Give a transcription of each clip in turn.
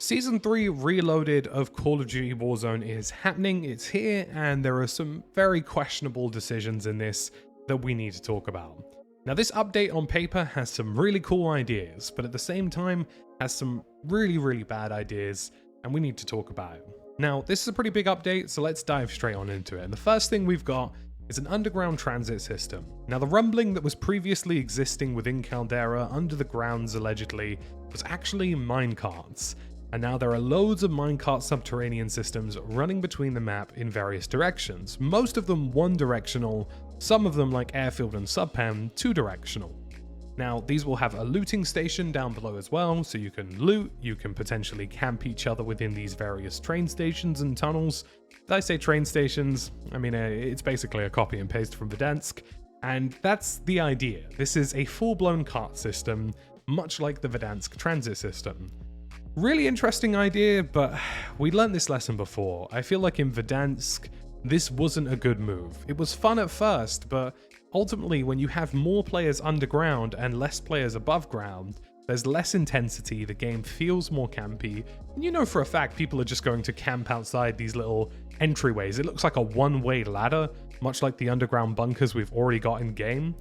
Season 3 Reloaded of Call of Duty Warzone is happening, it's here, and there are some very questionable decisions in this that we need to talk about. Now, this update on paper has some really cool ideas, but at the same time has some really bad ideas, and we need to talk about it. Now, this is a pretty big update, so let's dive straight on into it. And the first thing we've got is an underground transit system. Now, the rumbling that was previously existing within Caldera under the grounds allegedly was actually minecarts. And now there are loads of minecart subterranean systems running between the map in various directions. Most of them one-directional, some of them like airfield and subpen, two-directional. Now, these will have a looting station down below as well, so you can loot, you can potentially camp each other within these various train stations and tunnels. Did I say train stations? I mean, it's basically a copy and paste from Verdansk, and that's the idea. This is a full-blown cart system, much like the Verdansk transit system. Really interesting idea, but we learned this lesson before. I feel like in Verdansk, this wasn't a good move. It was fun at first, but ultimately when you have more players underground and less players above ground, there's less intensity, the game feels more campy, and you know for a fact people are just going to camp outside these little entryways. It looks like a one-way ladder, much like the underground bunkers we've already got in game.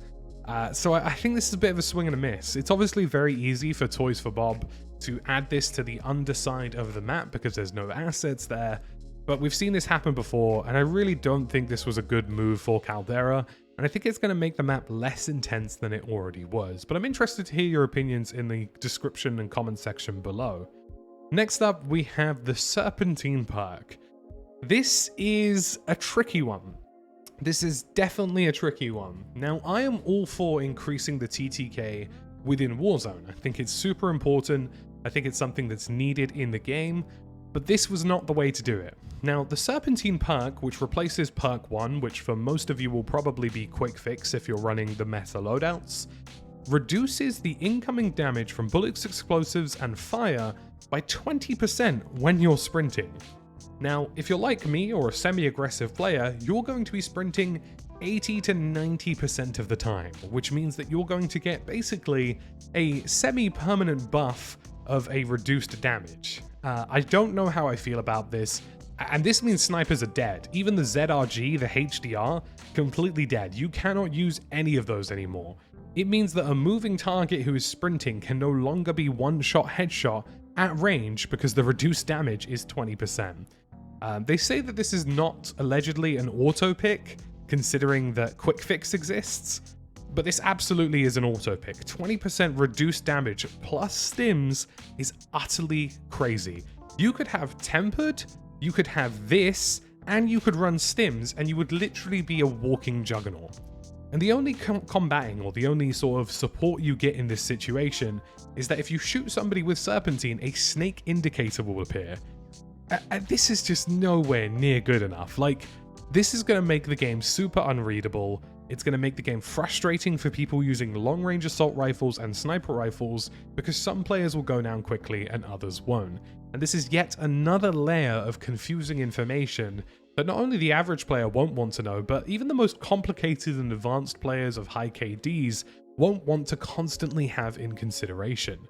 So I think this is a bit of a swing and a miss. It's obviously very easy for Toys for Bob to add this to the underside of the map because there's no assets there, but we've seen this happen before, and I really don't think this was a good move for Caldera, and I think it's going to make the map less intense than it already was. But I'm interested to hear your opinions in the description and comment section below. Next up, we have the Serpentine Perk. This is a tricky one. This is definitely a tricky one. Now, I am all for increasing the TTK within Warzone. I think it's super important. I think it's something that's needed in the game, but this was not the way to do it. Now, the Serpentine Perk, which replaces Perk 1, which for most of you will probably be quick fix if you're running the meta loadouts, reduces the incoming damage from bullets, explosives, and fire by 20% when you're sprinting. Now, if you're like me or a semi-aggressive player, you're going to be sprinting 80 to 90% of the time, which means that you're going to get basically a semi-permanent buff of a reduced damage. I don't know how I feel about this, and this means snipers are dead. Even the ZRG, the HDR, completely dead. You cannot use any of those anymore. It means that a moving target who is sprinting can no longer be one-shot headshot at range because the reduced damage is 20%. They say that this is not allegedly an auto pick, considering that quick fix exists, but this absolutely is an auto pick. 20% reduced damage plus stims is utterly crazy. You could have tempered, you could have this, and you could run stims, and you would literally be a walking juggernaut. And the only combating, or the only sort of support you get in this situation, is that if you shoot somebody with Serpentine, a snake indicator will appear. This is just nowhere near good enough. Like, this is going to make the game super unreadable. It's going to make the game frustrating for people using long-range assault rifles and sniper rifles because some players will go down quickly and others won't. And this is yet another layer of confusing information that not only the average player won't want to know, but even the most complicated and advanced players of high KDs won't want to constantly have in consideration.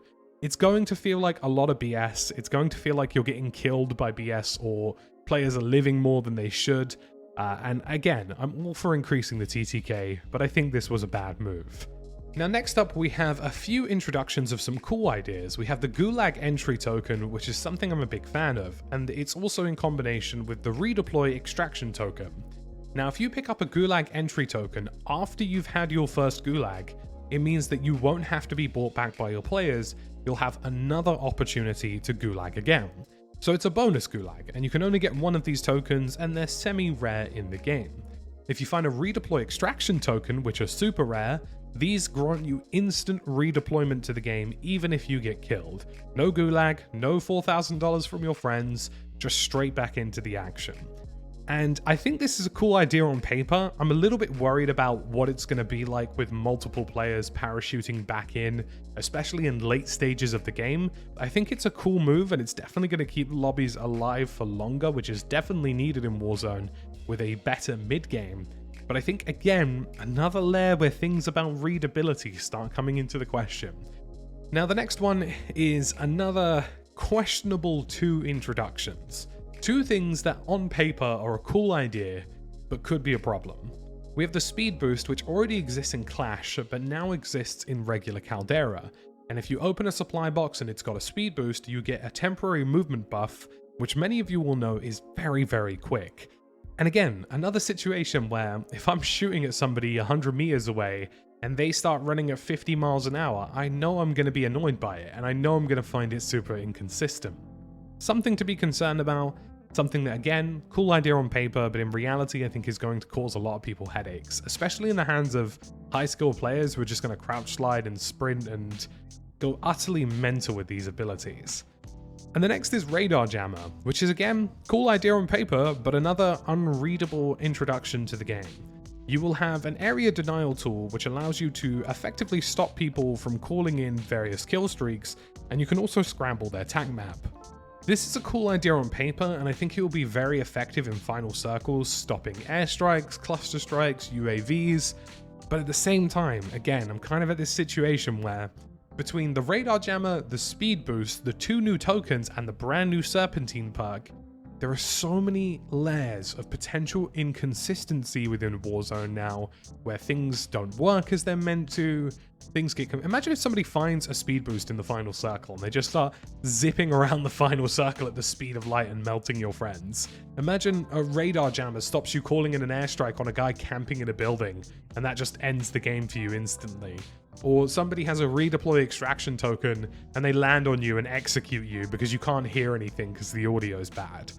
It's going to feel like a lot of BS. It's going to feel like you're getting killed by BS or players are living more than they should. And again, I'm all for increasing the TTK, but I think this was a bad move. Now, next up, we have a few introductions of some cool ideas. We have the Gulag entry token, which is something I'm a big fan of, and it's also in combination with the Redeploy extraction token. Now, if you pick up a Gulag entry token after you've had your first Gulag, it means that you won't have to be brought back by your players. You'll have another opportunity to Gulag again. So it's a bonus Gulag, and you can only get one of these tokens, and they're semi-rare in the game. If you find a Redeploy extraction token, which are super rare, these grant you instant redeployment to the game even if you get killed. No Gulag, no $4,000 from your friends, just straight back into the action. And I think this is a cool idea on paper. I'm a little bit worried about what it's going to be like with multiple players parachuting back in, especially in late stages of the game. I think it's a cool move, and it's definitely going to keep lobbies alive for longer, which is definitely needed in Warzone with a better mid-game. But I think, again, another layer where things about readability start coming into the question. Now, the next one is another questionable two introductions. Two things that on paper are a cool idea, but could be a problem. We have the speed boost, which already exists in Clash, but now exists in regular Caldera. And if you open a supply box and it's got a speed boost, you get a temporary movement buff, which many of you will know is very, very quick. And again, another situation where if I'm shooting at somebody 100 meters away and they start running at 50 miles an hour, I know I'm going to be annoyed by it, and I know I'm going to find it super inconsistent. Something to be concerned about, something that, again, cool idea on paper, but in reality I think is going to cause a lot of people headaches, especially in the hands of high-skill players who are just going to crouch slide and sprint and go utterly mental with these abilities. And the next is Radar Jammer, which is, again, cool idea on paper, but another unreadable introduction to the game. You will have an area denial tool which allows you to effectively stop people from calling in various kill streaks, and you can also scramble their Tac Map. This is a cool idea on paper, and I think it will be very effective in final circles, stopping airstrikes, cluster strikes, UAVs, but at the same time, again, I'm kind of at this situation where between the Radar Jammer, the Speed Boost, the two new tokens, and the brand new Serpentine Perk, there are so many layers of potential inconsistency within Warzone now, where things don't work as they're meant to, things get... Imagine if somebody finds a speed boost in the final circle and they just start zipping around the final circle at the speed of light and melting your friends. Imagine a Radar Jammer stops you calling in an airstrike on a guy camping in a building, and that just ends the game for you instantly. Or somebody has a redeploy extraction token and they land on you and execute you because you can't hear anything because the audio is bad.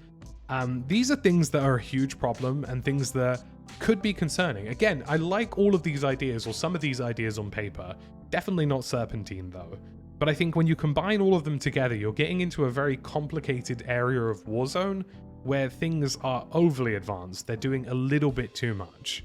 These are things that are a huge problem and things that could be concerning. Again, I like all of these ideas, or some of these ideas on paper. Definitely not Serpentine though. But I think when you combine all of them together, you're getting into a very complicated area of Warzone where things are overly advanced. They're doing a little bit too much.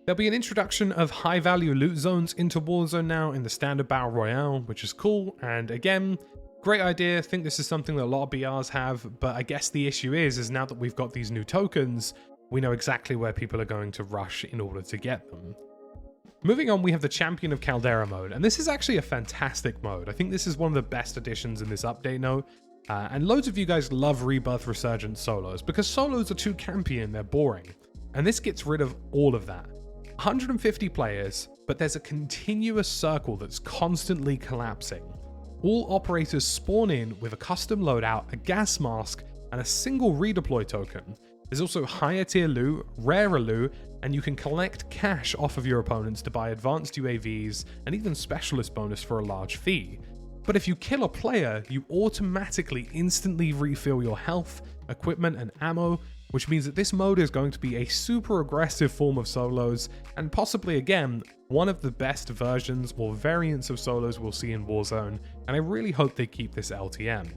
There'll be an introduction of high-value loot zones into Warzone now in the standard Battle Royale, which is cool, and again, great idea. I think this is something that a lot of BRs have, but I guess the issue is now that we've got these new tokens, we know exactly where people are going to rush in order to get them. Moving on, we have the Champion of Caldera mode, and this is actually a fantastic mode. I think this is one of the best additions in this update note, and loads of you guys love Rebirth Resurgent solos, because solos are too campy and they're boring, and this gets rid of all of that. 150 players, but there's a continuous circle that's constantly collapsing. All operators spawn in with a custom loadout, a gas mask, and a single redeploy token. There's also higher tier loot, rarer loot, and you can collect cash off of your opponents to buy advanced UAVs and even specialist bonus for a large fee. But if you kill a player, you automatically instantly refill your health, equipment, and ammo, which means that this mode is going to be a super aggressive form of solos, and possibly, again, one of the best versions or variants of solos we'll see in Warzone, and I really hope they keep this LTM.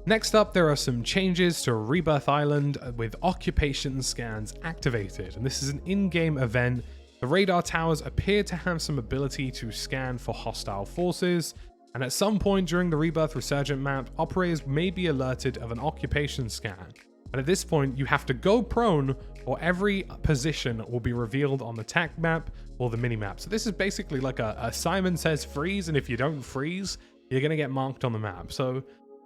Next up, there are some changes to Rebirth Island with occupation scans activated, and this is an in-game event. The radar towers appear to have some ability to scan for hostile forces, and at some point during the Rebirth Resurgent map, operators may be alerted of an occupation scan. And at this point, you have to go prone, or every position will be revealed on the Tac Map or the minimap. So this is basically like a Simon Says freeze, and if you don't freeze, you're going to get marked on the map. So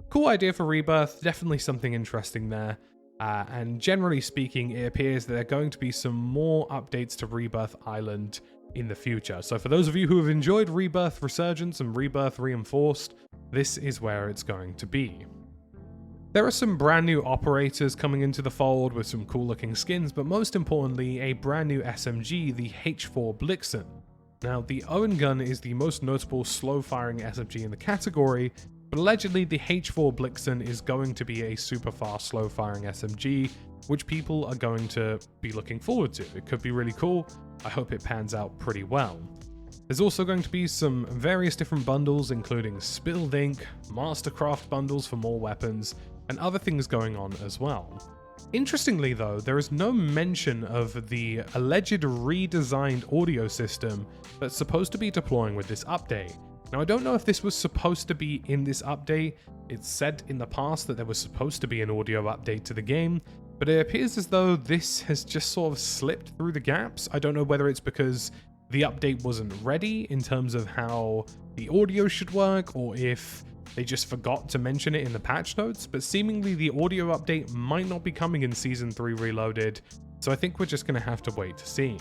cool idea for Rebirth, definitely something interesting there. And generally speaking, it appears that there are going to be some more updates to Rebirth Island in the future. So for those of you who have enjoyed Rebirth Resurgence and Rebirth Reinforced, this is where it's going to be. There are some brand new operators coming into the fold with some cool looking skins, but most importantly, a brand new SMG, the H4 Blixen. Now, the Owen gun is the most notable slow firing SMG in the category, but allegedly the H4 Blixen is going to be a super fast slow firing SMG, which people are going to be looking forward to. It could be really cool. I hope it pans out pretty well. There's also going to be some various different bundles, including Spilled Ink, Mastercraft bundles for more weapons, and other things going on as well. Interestingly though, there is no mention of the alleged redesigned audio system that's supposed to be deploying with this update. Now I don't know if this was supposed to be in this update. It's said in the past that there was supposed to be an audio update to the game, but it appears as though this has just sort of slipped through the gaps. I don't know whether it's because the update wasn't ready in terms of how the audio should work, or if they just forgot to mention it in the patch notes, but seemingly the audio update might not be coming in Season 3 Reloaded, so I think we're just going to have to wait to see.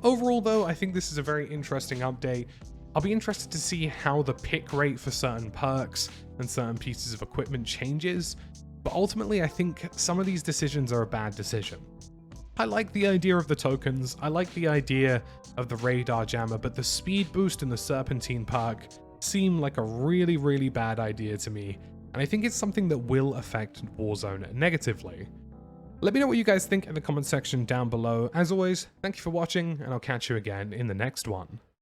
Overall though, I think this is a very interesting update. I'll be interested to see how the pick rate for certain perks and certain pieces of equipment changes, but ultimately I think some of these decisions are a bad decision. I like the idea of the tokens, I like the idea of the radar jammer, but the speed boost and the Serpentine Perk seem like a really bad idea to me, and I think it's something that will affect Warzone negatively. Let me know what you guys think in the comment section down below. As always, thank you for watching, and I'll catch you again in the next one.